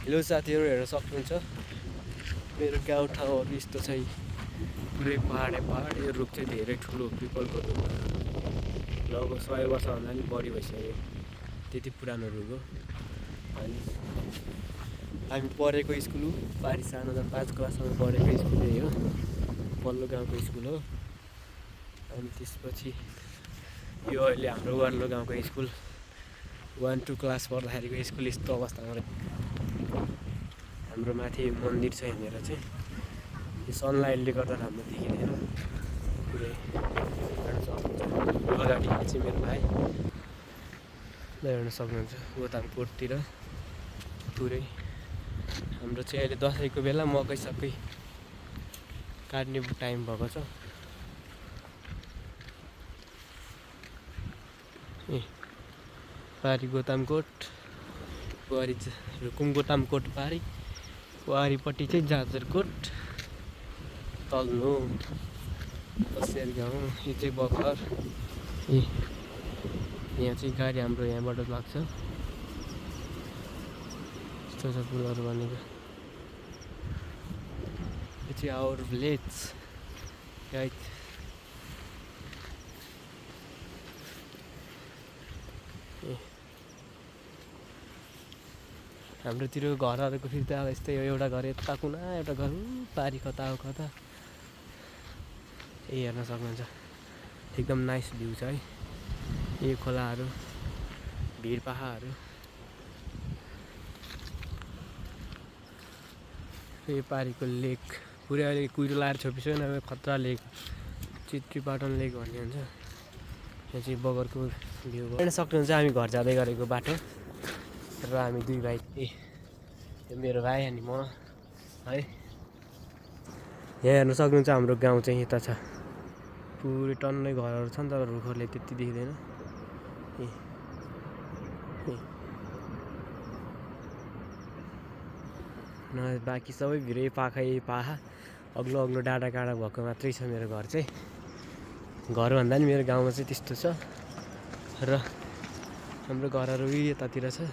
Hello साथीहरू, हेर्न सक्नुहुन्छ मेरो गाउँठाउँहरू यस्तो छ। पुरै पहाडे पहाड। यो रुख चाहिँ धेरै ठुलो पिपलको रुख, लगभग 100 वर्षभन्दा पनि बढी भइसक्यो। त्यति पुरानो रुख हो। अनि हामी पढेको स्कुल हो पारी सानो 5 क्लाससम्म पढेको स्कुल यही हो, पल्लो गाउँको स्कुल हो। अनि त्यसपछि यो अहिले हाम्रो वल्लो गाउँको स्कुल 1-2 क्लास पढ्दाखेरिको स्कुल यस्तो अवस्थामा रहेछ। हाम्रो माथि मन्दिर छ यहाँनिर चाहिँ। यो सनलाइटले गर्दा राम्रो देखिँदैन पुरै। अगाडि चाहिँ मेरो भाइ हेर्न सक्नुहुन्छ गोतामकोटतिर पुरै। हाम्रो चाहिँ अहिले दसैँको बेला मकै सकै काट्ने टाइम भएको छ। पारी गोतामकोट, वारी रुकुम गोतामकोट पारी, वारीपट्टि चाहिँ जाजरकोट, तल्लो बसेर गाउँ। यो चाहिँ बखर। यहाँ चाहिँ गाडी हाम्रो यहाँबाट लाग्छ। यस्तो छ पुलहरू बनेको। यो चाहिँ आवर भिलेज गाइड। हाम्रोतिर घरहरूको फेरि त अब यस्तै हो, एउटा घर यता कुना, एउटा घर पारी कता हो कता। यही हेर्न सक्नुहुन्छ, एकदम नाइस भ्यू छ है। यो खोलाहरू, भिर पाहाडहरू, यो पारीको लेक पुरै अहिले कुहिरो लाएर छोपिसक्यो नभए खतरा लेक, चित्रीपाटन लेक भन्ने हुन्छ। यहाँ चाहिँ बगरको भ्यू हेर्न सक्नुहुन्छ। हामी घर जाँदै गरेको बाटो र हामी दुई भाइ, यो मेरो भाइ अनि म है। यहाँ हेर्न सक्नुहुन्छ हाम्रो गाउँ चाहिँ यता छ। पुरै टन्नै घरहरू छन् तर रुखहरूले त्यति देखिँदैन। बाँकी सबै भिरै पाखै पाहा, अग्लो अग्लो डाँडा काँडा भएको मात्रै छ मेरो घर चाहिँ। घरभन्दा नि मेरो गाउँमा चाहिँ त्यस्तो छ। र हाम्रो घरहरू यतातिर छ।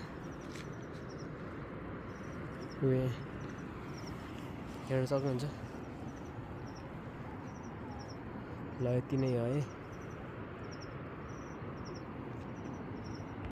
हेर्न सक्नुहुन्छ। ल यति नै हो है।